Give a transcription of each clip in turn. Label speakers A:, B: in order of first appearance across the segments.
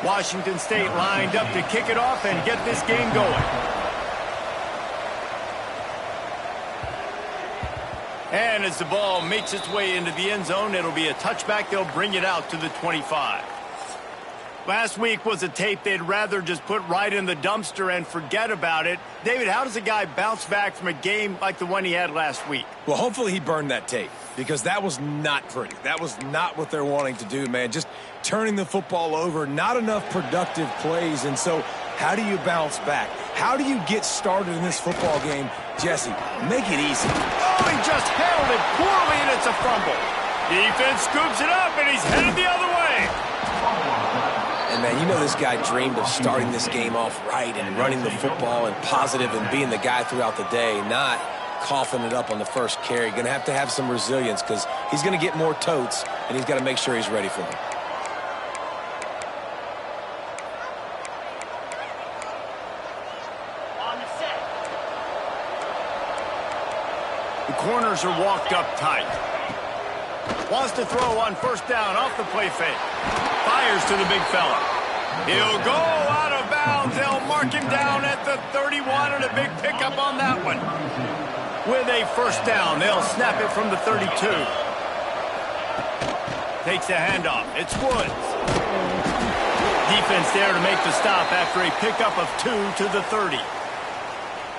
A: Washington State lined up to kick it off and get this game going. And as the ball makes its way into the end zone, it'll be a touchback. They'll bring it out to the 25. Last week was a tape they'd rather just put right in the dumpster and forget about it. David, how does a guy bounce back from a game like the one he had last week?
B: Well, hopefully he burned that tape, because that was not pretty. That was not what they're wanting to do, man. Just turning the football over, not enough productive plays. And so how do you bounce back? How do you get started in this football game? Jesse, make it easy.
A: Oh, he just handled it poorly, and it's a fumble. Defense scoops it up, and he's headed the other way.
B: And, man, you know this guy dreamed of starting this game off right and running the football and positive and being the guy throughout the day, not coughing it up on the first carry. Going to have some resilience, because he's going to get more totes, and he's got to make sure he's ready for them.
A: The corners are walked up tight. Wants to throw on first down off the play fake. Fires to the big fella. He'll go out of bounds. They'll mark him down at the 31, and a big pickup on that one. With a first down, they'll snap it from the 32. Takes a handoff. It's Woods. Defense there to make the stop after a pickup of 2 to the 30.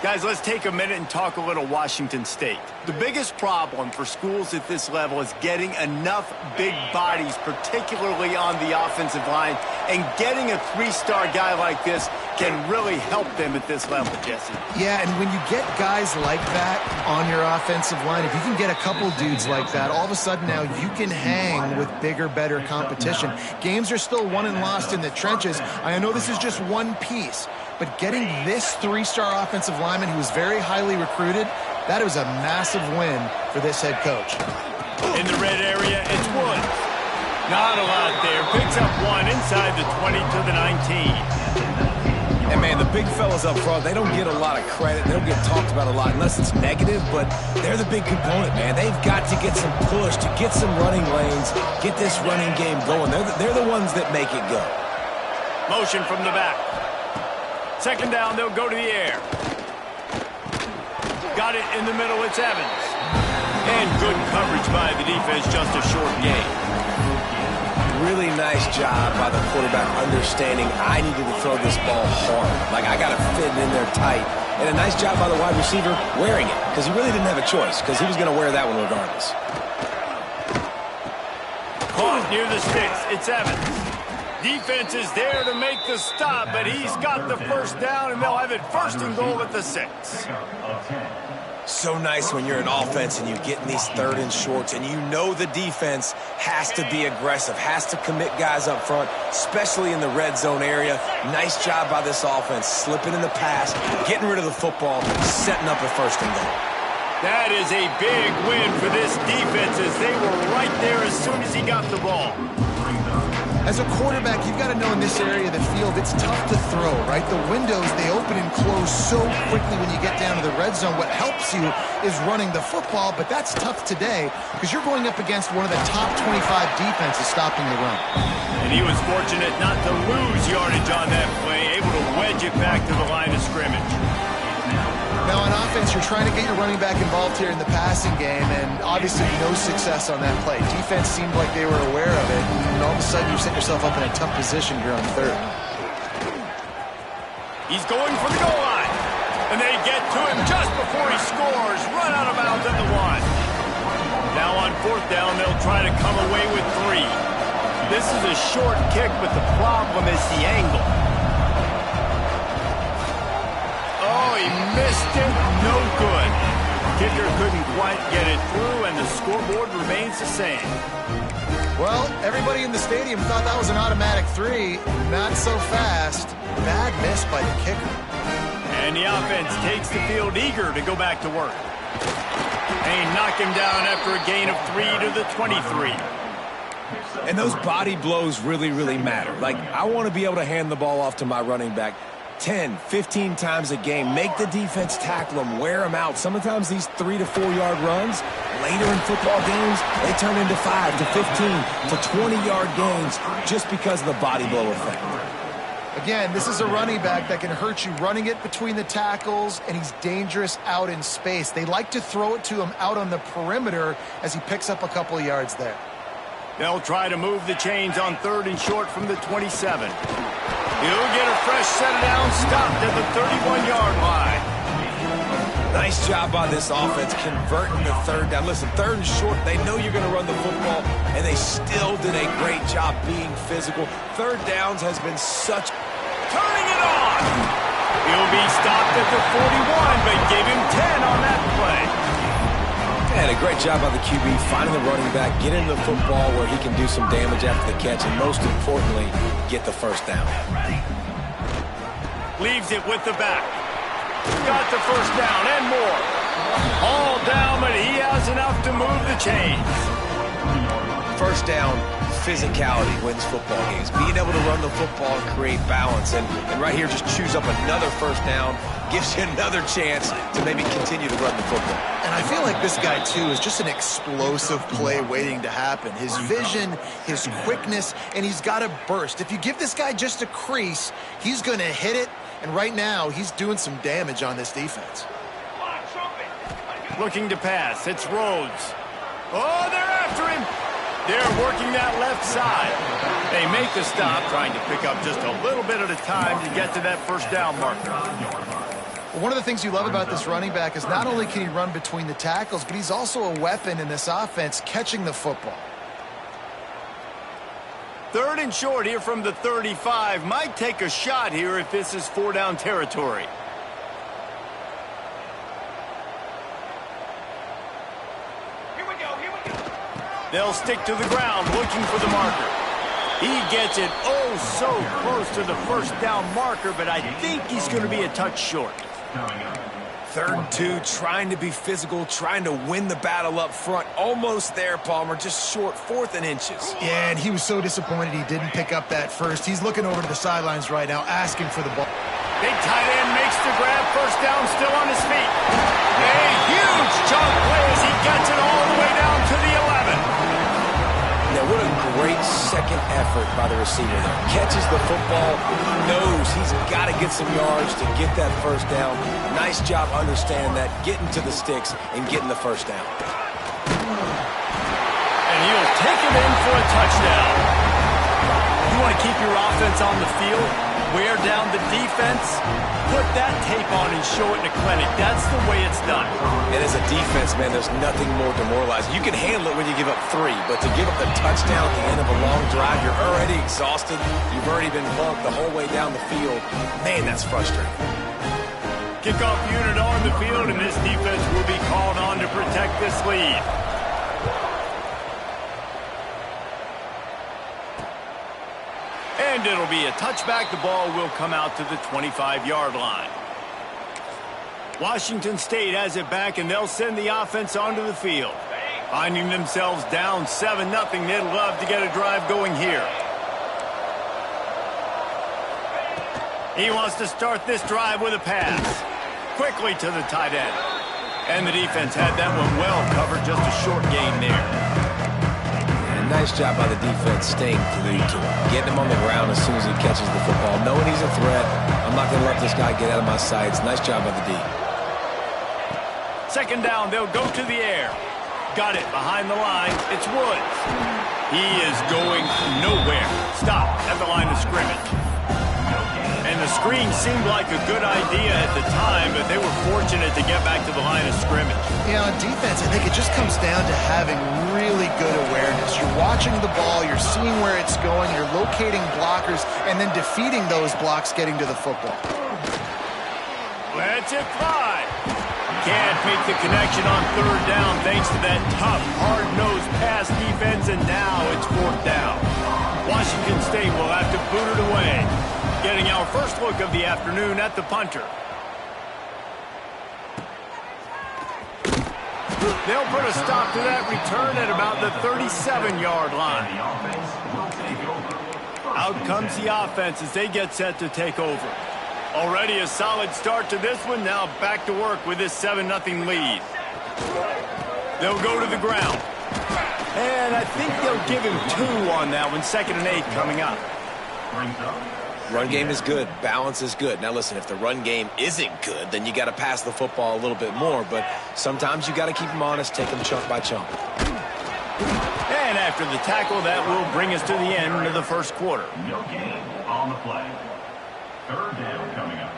A: Guys, let's take a minute and talk a little Washington State. The biggest problem for schools at this level is getting enough big bodies, particularly on the offensive line, and getting a three-star guy like this can really help them at this level, Jesse.
C: Yeah, and when you get guys like that on your offensive line, if you can get a couple dudes like that, all of a sudden now you can hang with bigger, better competition. Games are still won and lost in the trenches. I know this is just one piece, but getting this three-star offensive lineman who was very highly recruited, that was a massive win for this head coach.
A: In the red area, it's Woods. Not a lot there. Picks up one inside the 20 to the 19.
B: And, man, the big fellas up front, they don't get a lot of credit. They don't get talked about a lot unless it's negative, but they're the big component, man. They've got to get some push, to get some running lanes, get this running game going. They're the ones that make it go.
A: Motion from the back. Second down, they'll go to the air. Got it in the middle, it's Evans. And good coverage by the defense, just a short gain.
B: Really nice job by the quarterback understanding I needed to throw this ball hard. Like, I got to fit it in there tight. And a nice job by the wide receiver wearing it, because he really didn't have a choice, because he was going to wear that one regardless.
A: Caught near the sticks, it's Evans. Defense is there to make the stop, but he's got the first down, and they'll have it first and goal at the 6.
B: So nice when you're an offense and you get in these third and shorts, and you know the defense has to be aggressive, has to commit guys up front, especially in the red zone area. Nice job by this offense, slipping in the pass, getting rid of the football, setting up a first and goal.
A: That is a big win for this defense, as they were right there as soon as he got the ball.
C: As a quarterback, you've got to know in this area of the field, it's tough to throw, right? The windows, they open and close so quickly when you get down to the red zone. What helps you is running the football, but that's tough today because you're going up against one of the top 25 defenses stopping the run.
A: And he was fortunate not to lose yardage on that play, able to wedge it back to the line of scrimmage.
C: Now, on offense, you're trying to get your running back involved here in the passing game, and obviously no success on that play. Defense seemed like they were aware of it, and all of a sudden you set yourself up in a tough position here on third.
A: He's going for the goal line, and they get to him just before he scores. Run out of bounds at the 1. Now on fourth down, they'll try to come away with 3. This is a short kick, but the problem is the angle. Oh, he missed it. No good. Kicker couldn't quite get it through, and the scoreboard remains the same.
C: Well, everybody in the stadium thought that was an automatic 3. Not so fast. Bad miss by the kicker.
A: And the offense takes the field eager to go back to work. They knock him down after a gain of 3 to the 23.
B: And those body blows really, really matter. Like, I want to be able to hand the ball off to my running back. 10, 15 times a game. Make the defense tackle them, wear them out. Sometimes these 3 to 4 yard runs, later in football games, they turn into 5 to 15 to 20-yard gains just because of the body blow effect.
C: Again, this is a running back that can hurt you running it between the tackles, and he's dangerous out in space. They like to throw it to him out on the perimeter as he picks up a couple of yards there.
A: They'll try to move the chains on 3rd and short from the 27. He'll get a fresh set down, stopped at the 31-yard line.
B: Nice job by this offense converting the 3rd down. Listen, 3rd and short, they know you're going to run the football, and they still did a great job being physical. 3rd downs has been such...
A: Turning it on! He'll be stopped at the 41, but gave him 10 on that play.
B: And a great job by the QB finding the running back, get into the football where he can do some damage after the catch, and most importantly, get the first down.
A: Leaves it with the back. Got the first down and more. All down, but he has enough to move the chains.
B: First down, physicality wins football games. Being able to run the football and create balance. And right here, just choose up another first down, gives you another chance to maybe continue to run the football.
C: And I feel like this guy, too, is just an explosive play waiting to happen. His vision, his quickness, and he's got a burst. If you give this guy just a crease, he's going to hit it. And right now, he's doing some damage on this defense.
A: Looking to pass. It's Rhodes. Oh, they're after him. They're working that left side. They make the stop, trying to pick up just a little bit at a time to get to that first down marker.
C: One of the things you love about this running back is not only can he run between the tackles, but he's also a weapon in this offense catching the football.
A: 3rd and short here from the 35. Might take a shot here if this is 4-down territory. They'll stick to the ground looking for the marker. He gets it oh so close to the first down marker, but I think he's going to be a touch short.
B: 3rd and 2, trying to be physical, trying to win the battle up front. Almost there, Palmer, just short, 4th and inches.
C: Yeah, and he was so disappointed he didn't pick up that first. He's looking over to the sidelines right now, asking for the ball.
A: Big tight end makes the grab, first down, still on his feet. A huge chunk play as he gets it all the way down to the 11.
B: Now, what a great second effort by the receiver there. Catches the football, knows he's got to get some yards to get that first down. Nice job understanding that, getting to the sticks and getting the first down.
A: And he'll take him in for a touchdown. You want to keep your offense on the field, wear down the defense, put that tape on and show it in a clinic. That's the way it's done.
B: And as a defense, man, there's nothing more demoralizing. You can handle it when you give up 3, but to give up the touchdown at the end of a long drive, you're already exhausted. You've already been bumped the whole way down the field. Man, that's frustrating.
A: Kickoff unit on the field, and this defense will be called on to protect this lead. And it'll be a touchback. The ball will come out to the 25-yard line. Washington State has it back, and they'll send the offense onto the field. Finding themselves down 7-0, they'd love to get a drive going here. He wants to start this drive with a pass. Quickly to the tight end. And the defense had that one well covered, just a short gain there.
B: And nice job by the defense staying glued to him. Getting him on the ground as soon as he catches the football. Knowing he's a threat, I'm not going to let this guy get out of my sights. Nice job by the D.
A: 2nd down, they'll go to the air. Got it behind the line. It's Woods. He is going nowhere. Stop at the line of scrimmage. And the screen seemed like a good idea at the time, but they were fortunate to get back to the line of scrimmage.
C: Yeah, on defense, I think it just comes down to having really good awareness. You're watching the ball, you're seeing where it's going, you're locating blockers, and then defeating those blocks getting to the football.
A: Let's it fly. Can't make the connection on 3rd down thanks to that tough, hard-nosed pass defense, and now it's 4th down. Washington State will have to boot it away. Getting our first look of the afternoon at the punter. They'll put a stop to that return at about the 37-yard line. Out comes the offense as they get set to take over. Already a solid start to this one. Now back to work with this 7-0 lead. They'll go to the ground. And I think they'll give him 2 on that one. 2nd and 8 coming up.
B: Run game is good. Balance is good. Now, listen, if the run game isn't good, then you got to pass the football a little bit more. But sometimes you got to keep them honest, take them chunk by chunk.
A: And after the tackle, that will bring us to the end of the first quarter.
D: No gain on the play. 3rd down coming up.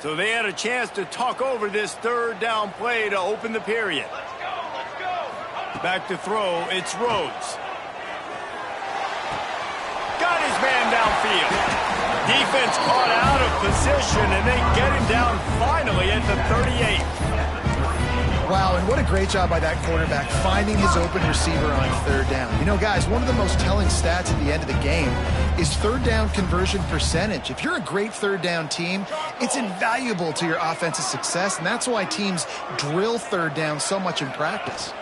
A: So they had a chance to talk over this 3rd down play to open the period.
D: Let's go.
A: Back to throw, it's Rhodes. Got his man downfield. Defense caught out of position, and they get him down finally at the 38.
C: Wow, and what a great job by that quarterback finding his open receiver on 3rd down. You know, guys, one of the most telling stats at the end of the game is 3rd down conversion percentage. If you're a great 3rd down team, it's invaluable to your offensive success, and that's why teams drill 3rd down so much in practice.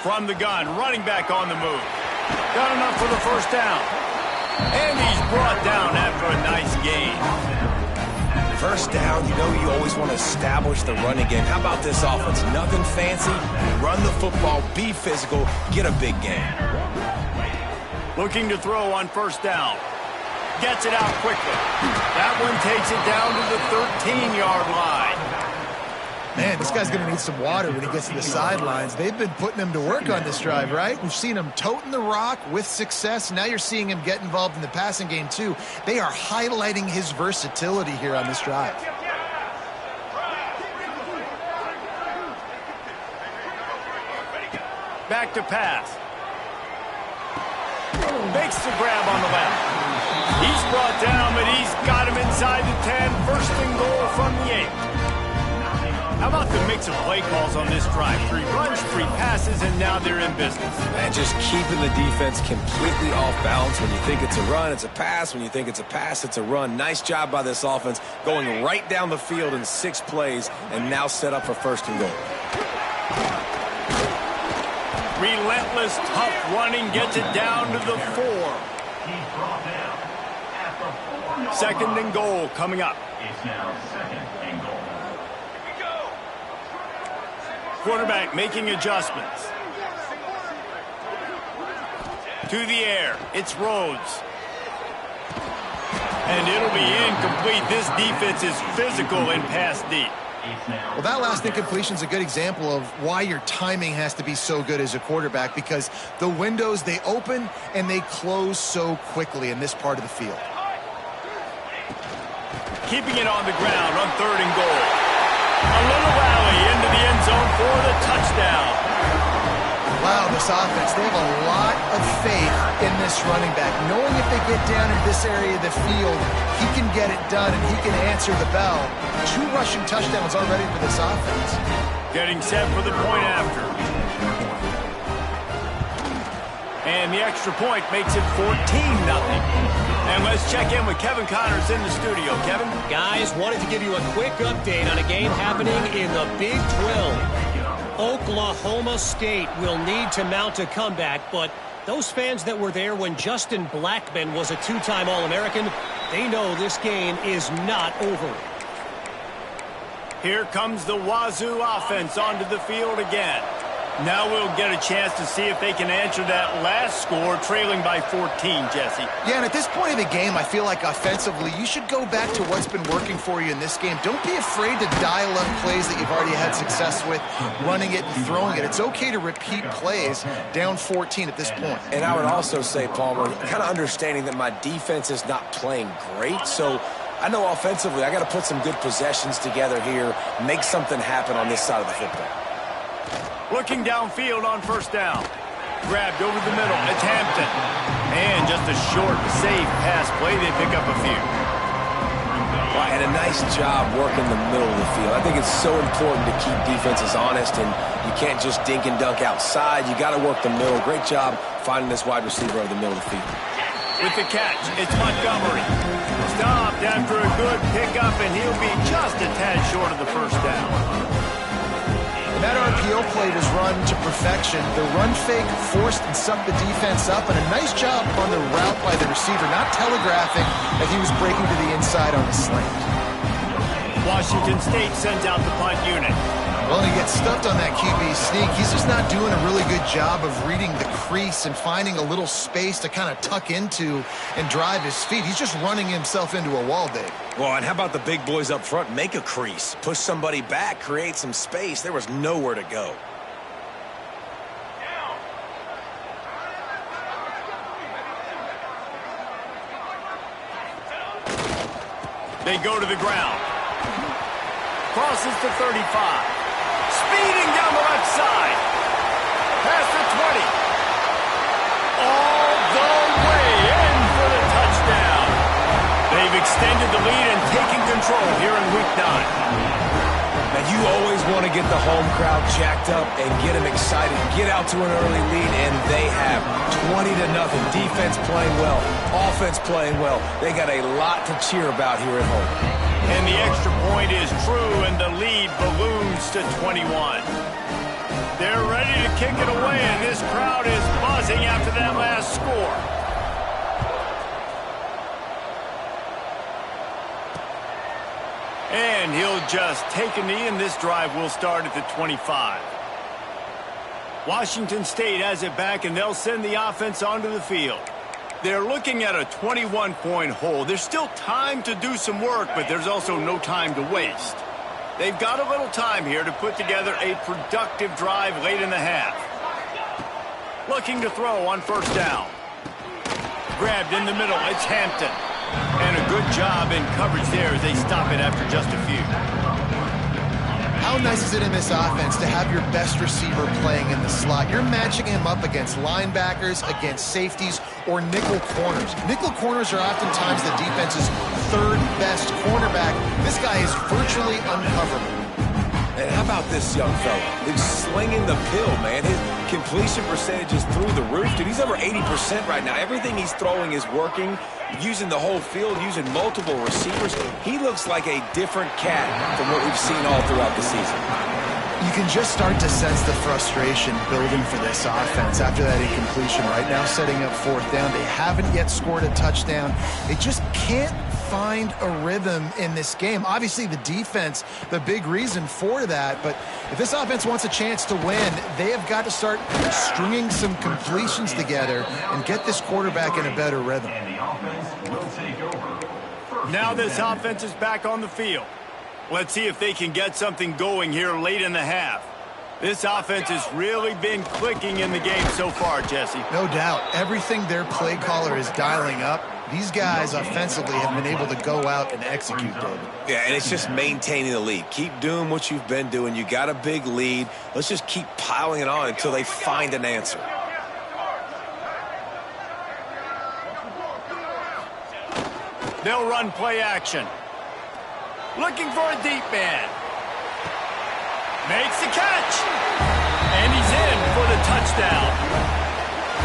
A: From the gun, running back on the move. Got enough for the 1st down. And he's brought down after a nice gain.
B: 1st down, you know you always want to establish the running game. How about this offense? Nothing fancy. Run the football, be physical, get a big gain.
A: Looking to throw on 1st down. Gets it out quickly. That one takes it down to the 13-yard line.
C: Man, this guy's going to need some water when he gets to the sidelines. They've been putting him to work on this drive, right? We've seen him toting the rock with success. Now you're seeing him get involved in the passing game, too. They are highlighting his versatility here on this drive.
A: Back to pass. Makes the grab on the left. He's brought down, but he's got him inside the 10. 1st and goal from the 8. How about the mix of play calls on this drive? 3 runs, 3 passes, and now they're in business.
B: And just keeping the defense completely off balance. When you think it's a run, it's a pass. When you think it's a pass, it's a run. Nice job by this offense, going right down the field in 6 plays, and now set up for 1st and goal.
A: Relentless, tough running gets it down to the 4.
D: He's brought down at the 4-yard
A: 2nd and goal coming up.
D: It's now 2nd and goal.
A: Quarterback making adjustments. To the air, it's Rhodes. And it'll be incomplete. This defense is physical and pass deep.
C: Well, that last incompletion is a good example of why your timing has to be so good as a quarterback, because the windows, they open and they close so quickly in this part of the field.
A: Keeping it on the ground on 3rd and goal. A little rally into the end zone for the touchdown.
C: Wow, this offense, they have a lot of faith in this running back, knowing if they get down in this area of the field, he can get it done and he can answer the bell. 2 rushing touchdowns already for this offense.
A: Getting set for the point after. And the extra point makes it 14-0. And let's check in with Kevin Connors in the studio. Kevin?
E: Guys, wanted to give you a quick update on a game happening in the Big 12. Oklahoma State will need to mount a comeback, but those fans that were there when Justin Blackmon was a 2-time All-American, they know this game is not over.
A: Here comes the Wazoo offense onto the field again. Now we'll get a chance to see if they can answer that last score, trailing by 14, Jesse.
C: Yeah, and at this point of the game, I feel like offensively, you should go back to what's been working for you in this game. Don't be afraid to dial up plays that you've already had success with, running it and throwing it. It's okay to repeat plays down 14 at this point.
B: And I would also say, Palmer, kind of understanding that my defense is not playing great, so I know offensively I got to put some good possessions together here, make something happen on this side of the football.
A: Looking downfield on 1st down. Grabbed over the middle. It's Hampton. And just a short, safe pass play. They pick up a few.
B: Well, and a nice job working the middle of the field. I think it's so important to keep defenses honest, and you can't just dink and dunk outside. You got to work the middle. Great job finding this wide receiver over the middle of the field.
A: With the catch, it's Montgomery. Stopped after a good pickup, and he'll be just a tad short of the first down.
C: And that RPO play was run to perfection. The run fake forced and sucked the defense up, and a nice job on the route by the receiver, not telegraphing that he was breaking to the inside on the slant.
A: Washington State sends out the punt unit.
C: Well, and he gets stuffed on that QB sneak. He's just not doing a really good job of reading the crease and finding a little space to kind of tuck into and drive his feet. He's just running himself into a wall, Dave.
B: Well, and how about the big boys up front? Make a crease, push somebody back, create some space. There was nowhere to go.
A: They go to the ground. Crosses to 35. Speeding down the left side. Past the 20. All the way in for the touchdown. They've extended the lead and taken control here in Week 9.
B: Now, you always want to get the home crowd jacked up and get them excited. Get out to an early lead, and they have 20-0. Defense playing well. Offense playing well. They got a lot to cheer about here at home.
A: And the extra point is true, and the lead balloons to 21. They're ready to kick it away, and this crowd is buzzing after that last score. And he'll just take a knee, and this drive will start at the 25. Washington State has it back, and they'll send the offense onto the field. They're looking at a 21-point hole. There's still time to do some work, but there's also no time to waste. They've got a little time here to put together a productive drive late in the half. Looking to throw on first down. Grabbed in the middle, it's Hampton. And a good job in coverage there as they stop it after just a few.
C: How nice is it in this offense to have your best receiver playing in the slot? You're matching him up against linebackers, against safeties, or nickel corners. Nickel corners are oftentimes the defense's third best cornerback. This guy is virtually uncoverable.
B: And how about this young fella? He's slinging the pill, man. His completion percentage is through the roof. Dude, he's over 80% right now. Everything he's throwing is working, using the whole field, using multiple receivers. He looks like a different cat from what we've seen all throughout the season.
C: You can just start to sense the frustration building for this offense after that incompletion right now, setting up fourth down. They haven't yet scored a touchdown. They just can't find a rhythm in this game. Obviously, the defense, the big reason for that, but if this offense wants a chance to win, they have got to start stringing some completions together and get this quarterback in a better rhythm.
D: And the offense will take over.
A: Now this offense is back on the field. Let's see if they can get something going here late in the half. This offense has really been clicking in the game so far, Jesse.
C: No doubt. Everything their play caller is dialing up, these guys offensively have been able to go out and execute, David.
B: Yeah, and it's just maintaining the lead. Keep doing what you've been doing. You got a big lead. Let's just keep piling it on until they find an answer.
A: They'll run play action. Looking for a deep man. Makes the catch. And he's in for the touchdown.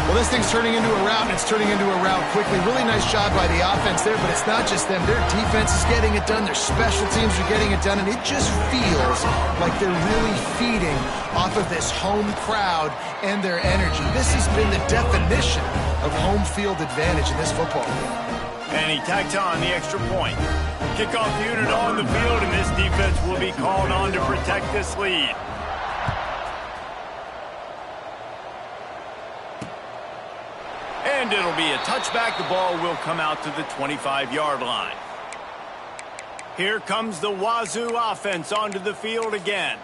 C: Well, this thing's turning into a route, and it's turning into a route quickly. Really nice job by the offense there, but it's not just them. Their defense is getting it done. Their special teams are getting it done, and it just feels like they're really feeding off of this home crowd and their energy. This has been the definition of home field advantage in this football game.
A: And he tacked on the extra point. Kickoff unit on the field, and this defense will be called on to protect this lead. And it'll be a touchback. The ball will come out to the 25-yard line. Here comes the Wazoo offense onto the field again.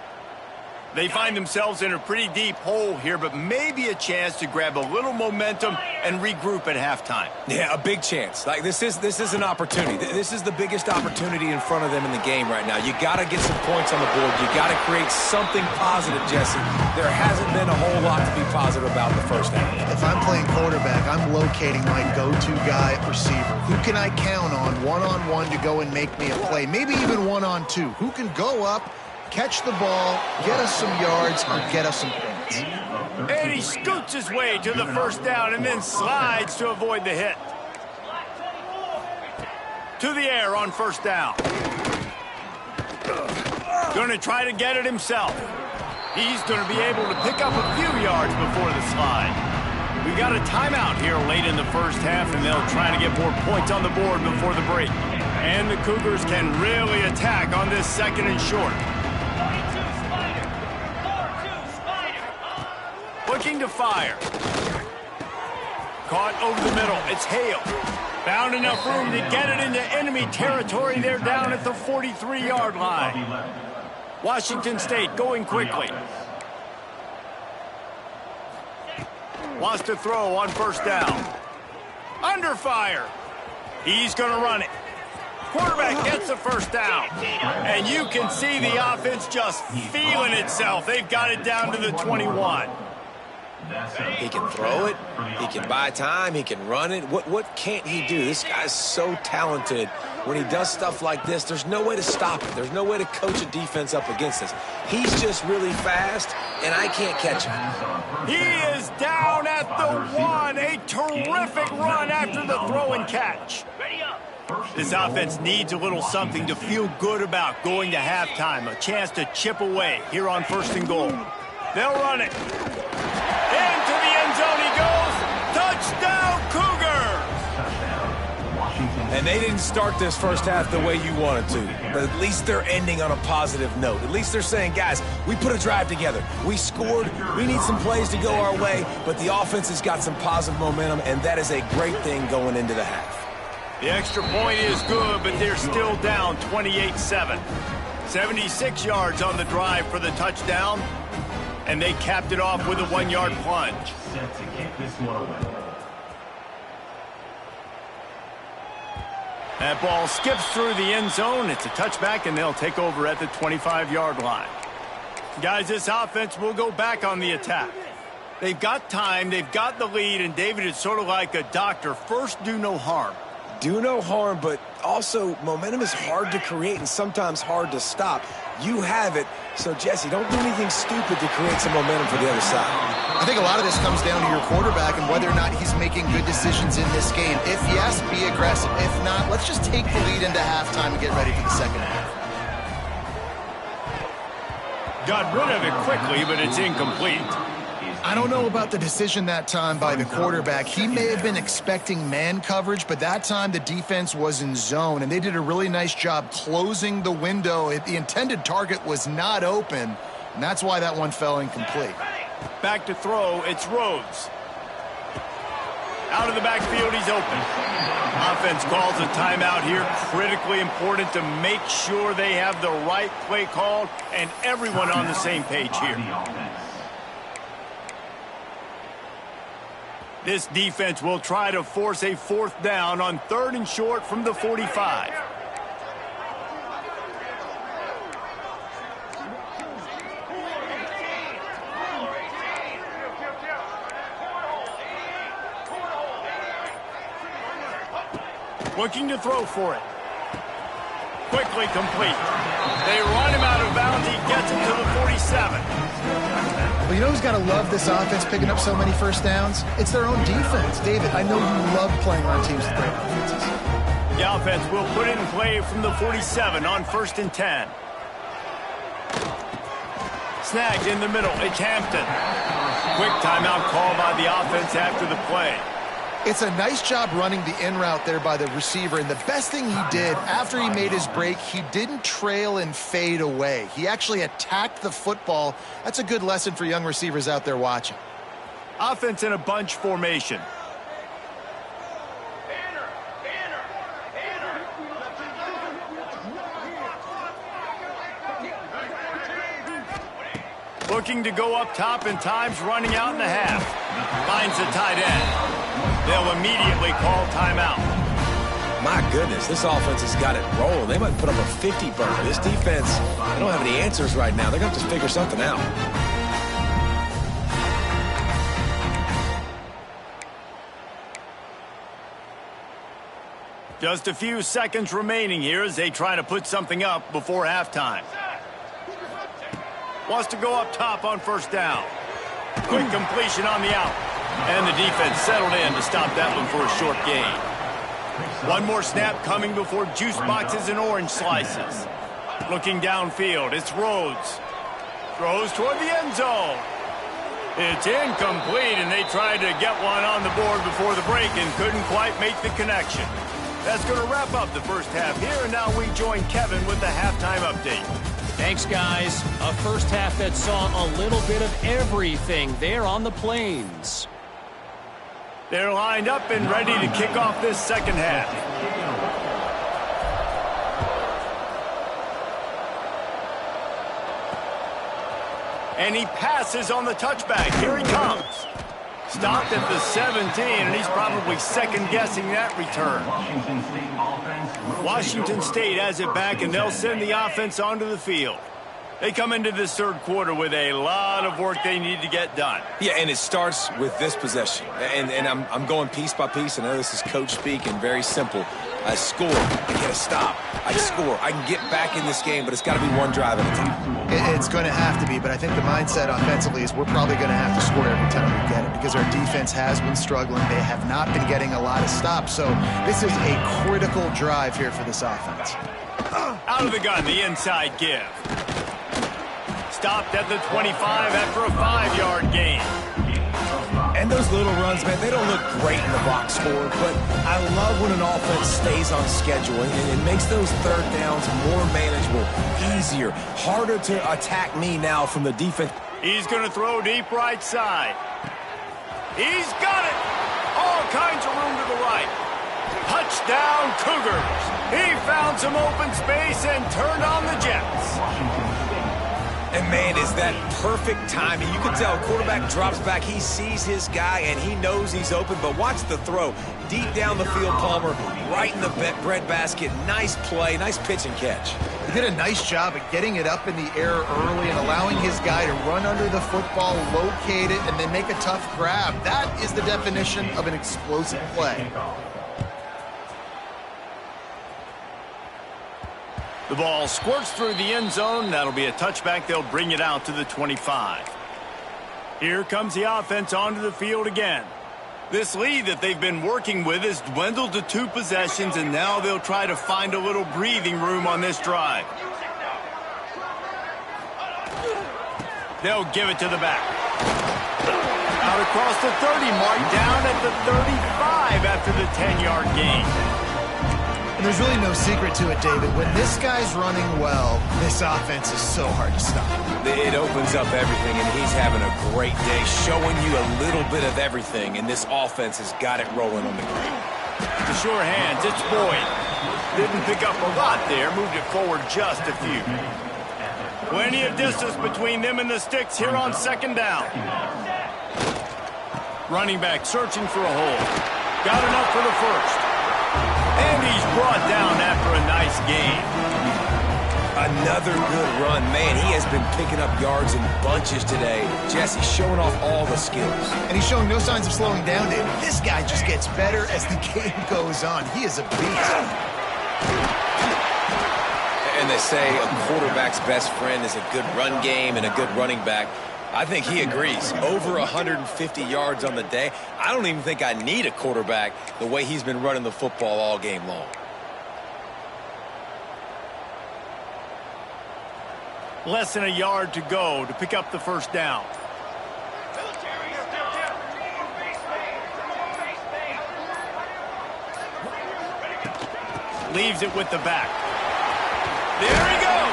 A: They find themselves in a pretty deep hole here, but maybe a chance to grab a little momentum and regroup at halftime.
B: Yeah, a big chance. Like this is an opportunity. This is the biggest opportunity in front of them in the game right now. You got to get some points on the board. You got to create something positive, Jesse. There hasn't been a whole lot to be positive about in the first half.
C: If I'm playing quarterback, I'm locating my go-to guy at receiver. Who can I count on one-on-one to go and make me a play? Maybe even one-on-two. Who can go up, catch the ball, get us some yards, or get us some points?
A: And he scoots his way to the first down and then slides to avoid the hit. To the air on first down. Going to try to get it himself. He's going to be able to pick up a few yards before the slide. We got a timeout here late in the first half, and they'll try to get more points on the board before the break. And the Cougars can really attack on this second and short. Looking to fire. Caught over the middle. It's Hale. Found enough room to get it into enemy territory. They're down at the 43-yard line. Washington State going quickly. Wants to throw on first down. Under fire. He's going to run it. Quarterback gets the first down. And you can see the offense just feeling itself. They've got it down to the 21.
B: He can throw it. He can buy time. He can run it. What can't he do? This guy's so talented. When he does stuff like this, there's no way to stop it. There's no way to coach a defense up against this. He's just really fast, and I can't catch him.
A: He is down at the 1. A terrific run after the throw and catch. This offense needs a little something to feel good about going to halftime. A chance to chip away here on first and goal. They'll run it. Into the end zone he goes. Touchdown, Cougars!
B: And they didn't start this first half the way you wanted to. But at least they're ending on a positive note. At least they're saying, guys, we put a drive together. We scored. We need some plays to go our way. But the offense has got some positive momentum, and that is a great thing going into the half.
A: The extra point is good, but they're still down 28-7. 76 yards on the drive for the touchdown. And they capped it off with a 1-yard plunge.
D: Set to kick this one away.
A: That ball skips through the end zone. It's a touchback, and they'll take over at the 25-yard line. Guys, this offense will go back on the attack. They've got time, they've got the lead, and David is sort of like a doctor. First, do no harm.
B: Do no harm, but also momentum is hard to create and sometimes hard to stop. You have it, so Jesse, don't do anything stupid to create some momentum for the other side.
C: I think a lot of this comes down to your quarterback and whether or not he's making good decisions in this game. If yes, be aggressive. If not, let's just take the lead into halftime and get ready for the second half.
A: Got rid of it quickly, but it's incomplete.
C: I don't know about the decision that time by the quarterback. He may have been expecting man coverage, but that time the defense was in zone, and they did a really nice job closing the window. The intended target was not open, and that's why that one fell incomplete.
A: Back to throw, it's Rhodes. Out of the backfield, he's open. Offense calls a timeout here. Critically important to make sure they have the right play called and everyone on the same page here. This defense will try to force a fourth down on 3rd and short from the 45. Looking to throw for it. Quickly complete. They run him out of bounds. He gets it to the 47.
C: Well, you know who's got to love this offense picking up so many first downs? It's their own defense. David, I know you love playing on teams with great offenses.
A: The offense will put it in play from the 47 on 1st and 10. Snagged in the middle. It's Hampton. Quick timeout call by the offense after the play.
C: It's a nice job running the in route there by the receiver, and the best thing he did after he made his break, he didn't trail and fade away. He actually attacked the football. That's a good lesson for young receivers out there watching.
A: Offense in a bunch formation. Looking to go up top, and time's running out in the half. Finds the tight end. They'll immediately call timeout.
B: My goodness, this offense has got it rolling. They might put up a 50 burger. This defense, they don't have any answers right now. They're going to have to figure something out.
A: Just a few seconds remaining here as they try to put something up before halftime. Wants to go up top on 1st down. Quick completion on the out. And the defense settled in to stop that one for a short gain. One more snap coming before juice boxes and orange slices. Looking downfield, it's Rhodes. Throws toward the end zone. It's incomplete, and they tried to get one on the board before the break and couldn't quite make the connection. That's going to wrap up the first half here, and now we join Kevin with the halftime update.
E: Thanks, guys. A first half that saw a little bit of everything there on the Plains.
A: They're lined up and ready to kick off this second half. And he passes on the touchback. Here he comes. Stopped at the 17, and he's probably second-guessing that return. Washington State has it back, and they'll send the offense onto the field. They come into this third quarter with a lot of work they need to get done.
B: Yeah, and it starts with this possession. And I'm going piece by piece. I know this is coach speak and very simple. I score. I get a stop. I score. I can get back in this game, but it's got to be one drive at a time.
C: It's going to have to be, but I think the mindset offensively is we're probably going to have to score every time we get it because our defense has been struggling. They have not been getting a lot of stops, so this is a critical drive here for this offense.
A: Out of the gun, the inside give. Stopped at the 25 after a 5-yard gain.
B: And those little runs, man, they don't look great in the box score, but I love when an offense stays on schedule, and it makes those third downs more manageable, easier, harder to attack me now from the defense.
A: He's going to throw deep right side. He's got it. All kinds of room to the right. Touchdown, Cougars. He found some open space and turned on the Jets.
B: And, man, is that perfect timing. You can tell quarterback drops back. He sees his guy, and he knows he's open. But watch the throw. Deep down the field, Palmer, right in the bread basket. Nice play, nice pitch and catch.
C: He did a nice job of getting it up in the air early and allowing his guy to run under the football, locate it, and then make a tough grab. That is the definition of an explosive play.
A: The ball squirts through the end zone. That'll be a touchback. They'll bring it out to the 25. Here comes the offense onto the field again. This lead that they've been working with has dwindled to 2 possessions, and now they'll try to find a little breathing room on this drive. They'll give it to the back. Out across the 30 mark, down at the 35 after the 10-yard gain.
C: And there's really no secret to it, David. When this guy's running well, this offense is so hard to stop.
B: It opens up everything, and he's having a great day, showing you a little bit of everything, and this offense has got it rolling on the ground.
A: The sure hands, it's Boyd. Didn't pick up a lot there, moved it forward just a few. Plenty of distance between them and the sticks here on second down. Running back searching for a hole. Got enough for the first. And he's brought down after a nice gain.
B: Another good run. Man, he has been picking up yards in bunches today. Jesse showing off all the skills.
C: And he's showing no signs of slowing down, David. This guy just gets better as the game goes on. He is a beast.
B: And they say a quarterback's best friend is a good run game and a good running back. I think he agrees. Over 150 yards on the day. I don't even think I need a quarterback the way he's been running the football all game long.
A: Less than a yard to go to pick up the first down. Leaves it with the back. There he goes.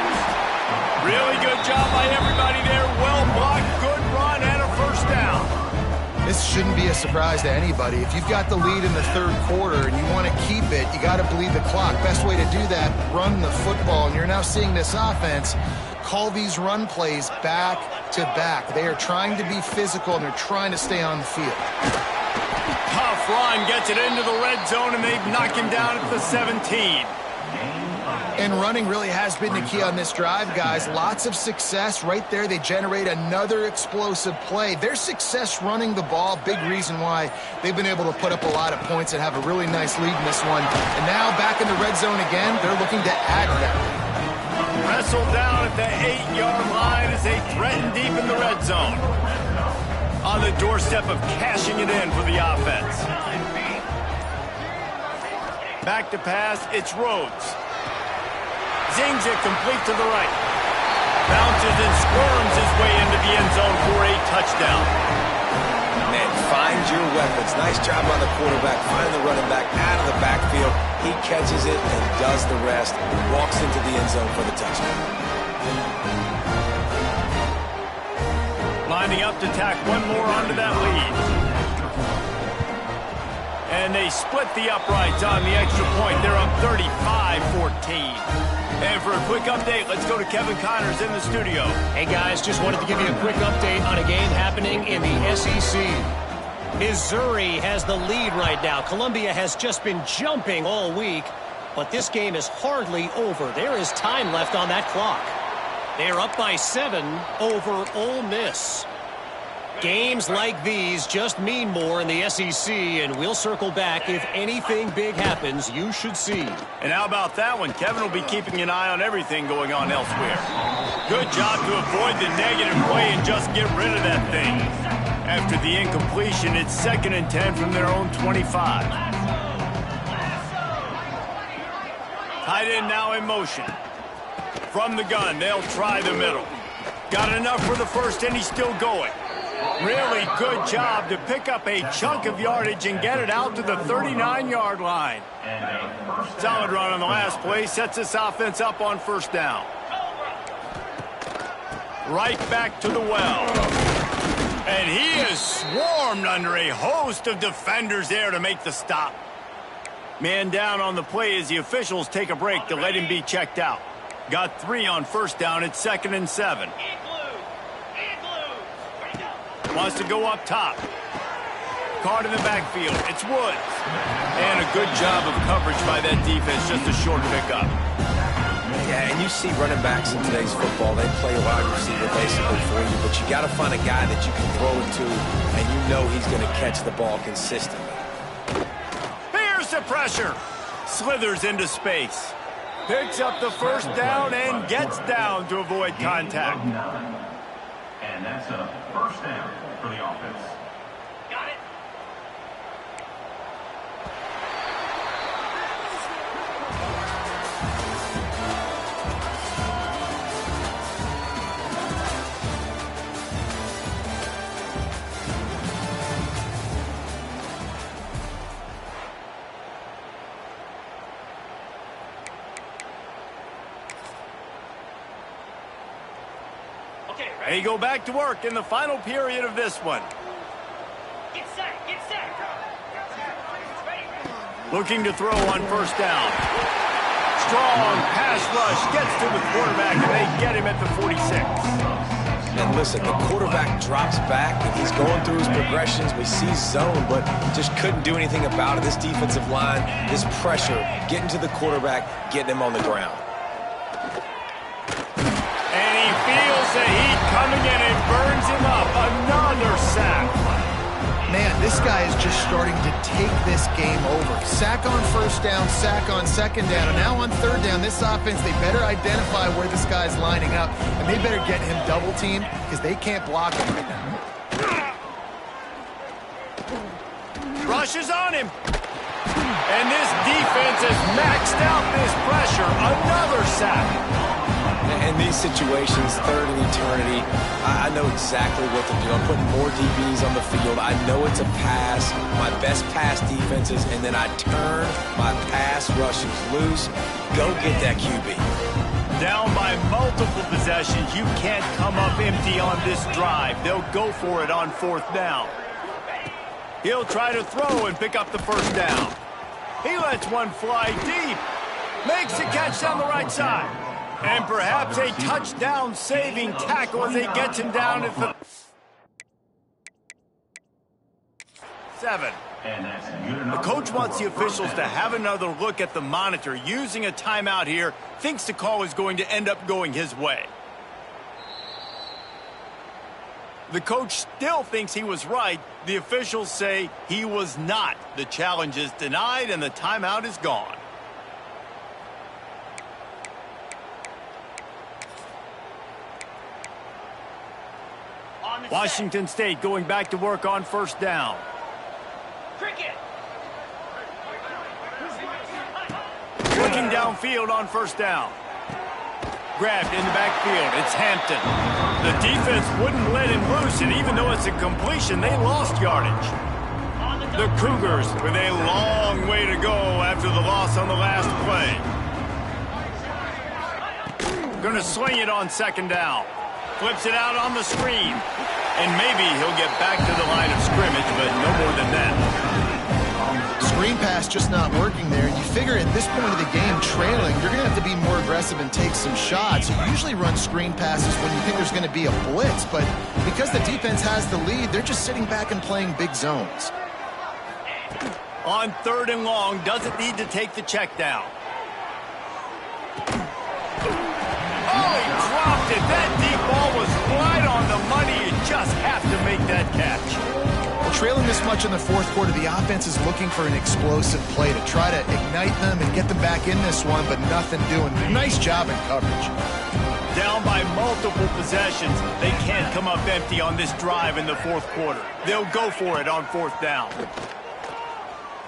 A: Really good job by everybody there. Well blocked, good run, and a first down.
C: This shouldn't be a surprise to anybody. If you've got the lead in the third quarter and you want to keep it, you got to bleed the clock. Best way to do that, run the football. And you're now seeing this offense call these run plays back to back. They are trying to be physical, and they're trying to stay on the field.
A: Tough run, gets it into the red zone, and they knock him down at the 17.
C: And running really has been the key on this drive, guys. Lots of success right there. They generate another explosive play. Their success running the ball, big reason why they've been able to put up a lot of points and have a really nice lead in this one. And now back in the red zone again, they're looking to add to that.
A: Wrestled down at the 8-yard line as they threaten deep in the red zone. On the doorstep of cashing it in for the offense. Back to pass, it's Rhodes. Zings it complete to the right. Bounces and squirms his way into the end zone for a touchdown.
B: Man, find your weapons. Nice job by the quarterback. Find the running back out of the backfield. He catches it and does the rest. Walks into the end zone for the touchdown.
A: Lining up to tack one more onto that lead. And they split the uprights on the extra point. They're up 35-14. And for a quick update, let's go to Kevin Connors in the studio.
E: Hey, guys, just wanted to give you a quick update on a game happening in the SEC. Missouri has the lead right now. Columbia has just been jumping all week, but this game is hardly over. There is time left on that clock. They are up by 7 over Ole Miss. Games like these just mean more in the SEC, and we'll circle back if anything big happens you should see.
A: And how about that one? Kevin will be keeping an eye on everything going on elsewhere. Good job to avoid the negative play and just get rid of that thing. After the incompletion, it's 2nd and 10 from their own 25. Tight end now in motion. From the gun, they'll try the middle. Got enough for the first, and he's still going. Really good job to pick up a chunk of yardage and get it out to the 39-yard line. Solid run on the last play. Sets this offense up on 1st down. Right back to the well. And he is swarmed under a host of defenders there to make the stop. Man down on the play as the officials take a break to let him be checked out. Got 3 on 1st down. It's 2nd and 7. Wants to go up top. Caught in the backfield. It's Woods. And a good job of coverage by that defense. Just a short pickup.
B: Yeah, and you see running backs in today's football. They play wide receiver basically for you, but you got to find a guy that you can throw it to, and you know he's going to catch the ball consistently.
A: Here's the pressure. Slithers into space. Picks up the 1st down and gets down to avoid contact.
D: And that's a 1st down for the offense.
F: Got it.
A: They go back to work in the final period of this one.
F: Get set, get set.
A: Looking to throw on 1st down. Strong pass rush gets to the quarterback, and they get him at the 46.
B: And listen, the quarterback drops back, and he's going through his progressions. We see zone, but just couldn't do anything about it. This defensive line, this pressure, getting to the quarterback, getting him on the ground.
A: And he feels the heat coming in and burns him up. Another sack.
C: Man, this guy is just starting to take this game over. Sack on 1st down, sack on 2nd down, and now on 3rd down, this offense, they better identify where this guy's lining up, and they better get him double-teamed because they can't block him right now.
A: Rushes on him. And this defense has maxed out this pressure. Another sack.
B: In these situations, 3rd and eternity, I know exactly what to do. I'm putting more DBs on the field. I know it's a pass, my best pass defenses, and then I turn my pass rushers loose. Go get that QB.
A: Down by multiple possessions, you can't come up empty on this drive. They'll go for it on 4th down. He'll try to throw and pick up the 1st down. He lets one fly deep. Makes the catch down the right side. And perhaps a touchdown-saving tackle as he gets him down at the 7. The coach wants the officials to have another look at the monitor. Using a timeout here, thinks the call is going to end up going his way. The coach still thinks he was right. The officials say he was not. The challenge is denied and the timeout is gone. Washington State going back to work on first down.
F: Cricket.
A: Looking downfield on first down. Grabbed in the backfield. It's Hampton. The defense wouldn't let him loose, and even though it's a completion, they lost yardage. The Cougars with a long way to go after the loss on the last play. Going to sling it on second down. Flips it out on the screen. And maybe he'll get back to the line of scrimmage, but no more than that.
C: Screen pass just not working there. You figure at this point of the game, trailing, you're going to have to be more aggressive and take some shots. You usually run screen passes when you think there's going to be a blitz, but because the defense has the lead, they're just sitting back and playing big zones.
A: On third and long, doesn't need to take the check down. Oh, he dropped it. That deep ball was right on the money. You just have to make that catch.
C: Well, trailing this much in the fourth quarter, the offense is looking for an explosive play to try to ignite them and get them back in this one, but nothing doing. Nice job in coverage.
A: Down by multiple possessions. They can't come up empty on this drive in the fourth quarter. They'll go for it on fourth down.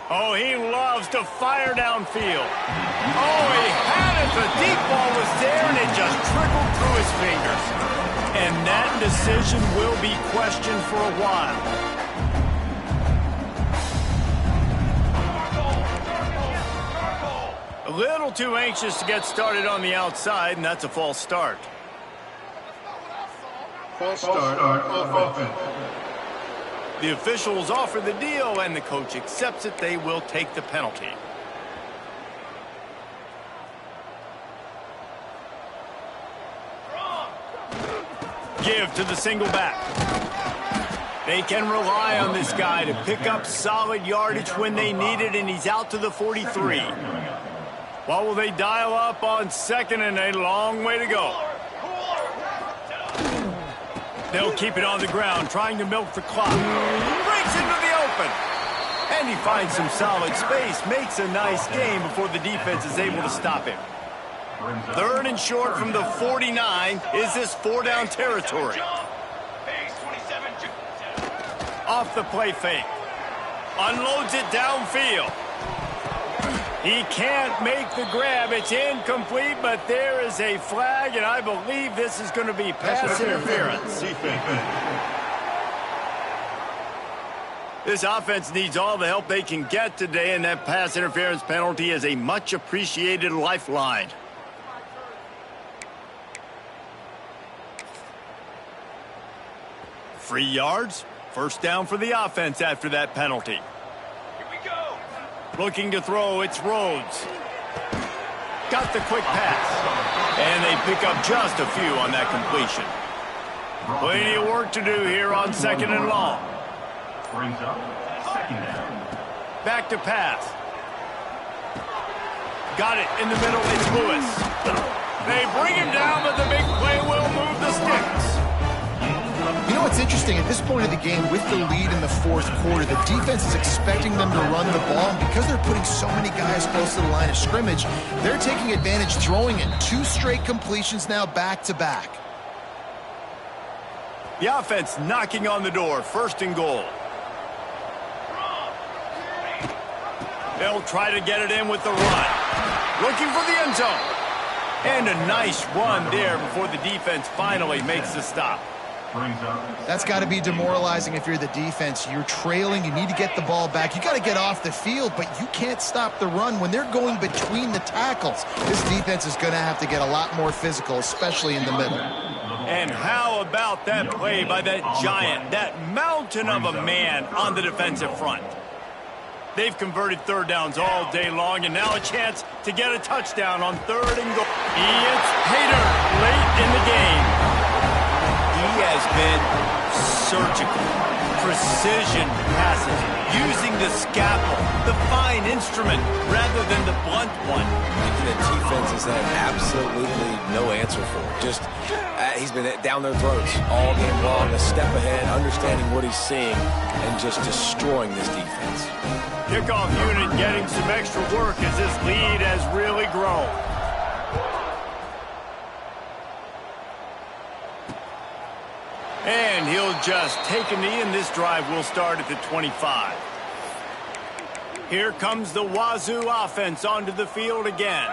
A: Oh, he loves to fire downfield. Oh, he had it. The deep ball was there, and it just trickled through his fingers. And that decision will be questioned for a while. A little too anxious to get started on the outside, and that's a false start.
G: False start on offense.
A: The officials offer the deal, and the coach accepts it. They will take the penalty. Give to the single back. They can rely on this guy to pick up solid yardage when they need it, and he's out to the 43. What will they dial up on second, and a long way to go? They'll keep it on the ground, trying to milk the clock. Breaks into the open. And he finds some solid space, makes a nice game before the defense is able to stop him. Third and short from the 49. Is this four-down territory? Off the play fake. Unloads it downfield. He can't make the grab. It's incomplete, but there is a flag, and I believe this is going to be pass interference. This offense needs all the help they can get today, and that pass interference penalty is a much-appreciated lifeline. Free yards. First down for the offense after that penalty. Looking to throw, it's Rhodes. Got the quick pass. And they pick up just a few on that completion. Plenty of work to do here on second and long.
D: Brings up second down.
A: Back to pass. Got it in the middle, it's Lewis. They bring him down, but the big play will move the sticks.
C: You know what's interesting? At this point of the game, with the lead in the fourth quarter, the defense is expecting them to run the ball, and because they're putting so many guys close to the line of scrimmage, they're taking advantage, throwing it. 2 straight completions now back-to-back.
A: The offense knocking on the door, first and goal. They'll try to get it in with the run. Looking for the end zone. And a nice run there before the defense finally makes the stop.
C: That's got to be demoralizing if you're the defense. You're trailing. You need to get the ball back. You got to get off the field, but you can't stop the run when they're going between the tackles. This defense is going to have to get a lot more physical, especially in the middle.
A: And how about that play by that giant, that mountain of a man on the defensive front? They've converted third downs all day long, and now a chance to get a touchdown on third and goal. It's Pater late in the game. He has been surgical, precision passes, using the scalpel, the fine instrument, rather than the blunt one.
B: The defense has had absolutely no answer for it. Just, he's been down their throats all game long, a step ahead, understanding what he's seeing, and just destroying this defense.
A: Kickoff unit getting some extra work as this lead has really grown. And he'll just take a knee, and this drive will start at the 25. Here comes the Wazoo offense onto the field again.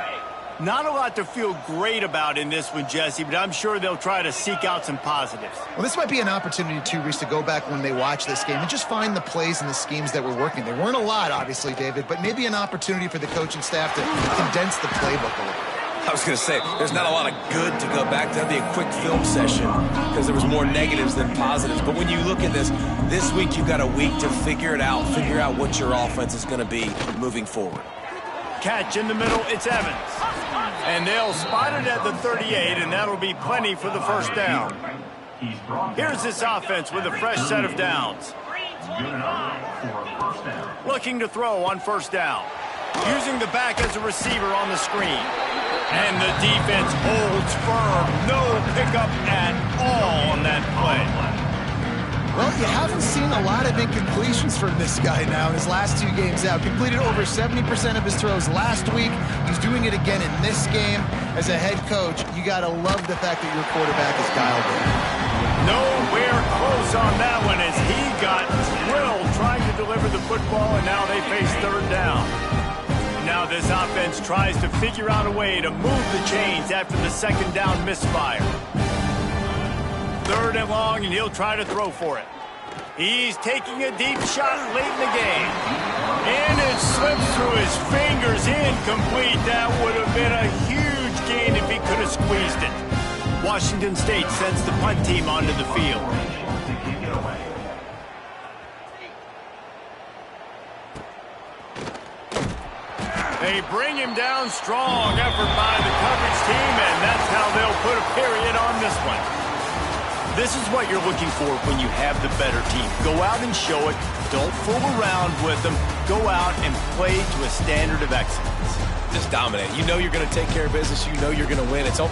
A: Not a lot to feel great about in this one, Jesse, but I'm sure they'll try to seek out some positives.
C: Well, this might be an opportunity, too, Reese, to go back when they watch this game and just find the plays and the schemes that were working. There weren't a lot, obviously, David, but maybe an opportunity for the coaching staff to condense the playbook a little.
B: I was going to say, there's not a lot of good to go back. That'd be a quick film session because there was more negatives than positives. But when you look at this week you've got a week to figure it out, figure out what your offense is going to be moving forward.
A: Catch in the middle, it's Evans. And they'll spot it at the 38, and that'll be plenty for the first down. Here's this offense with a fresh set of downs. Looking to throw on first down. Using the back as a receiver on the screen. And the defense holds firm. No pickup at all on that play.
C: Well, you haven't seen a lot of incompletions from this guy now in his last 2 games out. Completed over 70% of his throws last week. He's doing it again in this game. As a head coach, you got to love the fact that your quarterback is dialed in.
A: Nowhere close on that one as he got drilled trying to deliver the football, and now they face third down. Now this offense tries to figure out a way to move the chains after the second down misfire. Third and long, and he'll try to throw for it. He's taking a deep shot late in the game. And it slips through his fingers, incomplete. That would have been a huge gain if he could have squeezed it. Washington State sends the punt team onto the field. They bring him down. Strong effort by the coverage team, and that's how they'll put a period on this one. This is what you're looking for when you have the better team. Go out and show it. Don't fool around with them. Go out and play to a standard of excellence.
B: Just dominate. You know you're going to take care of business. You know you're going to win. It's all.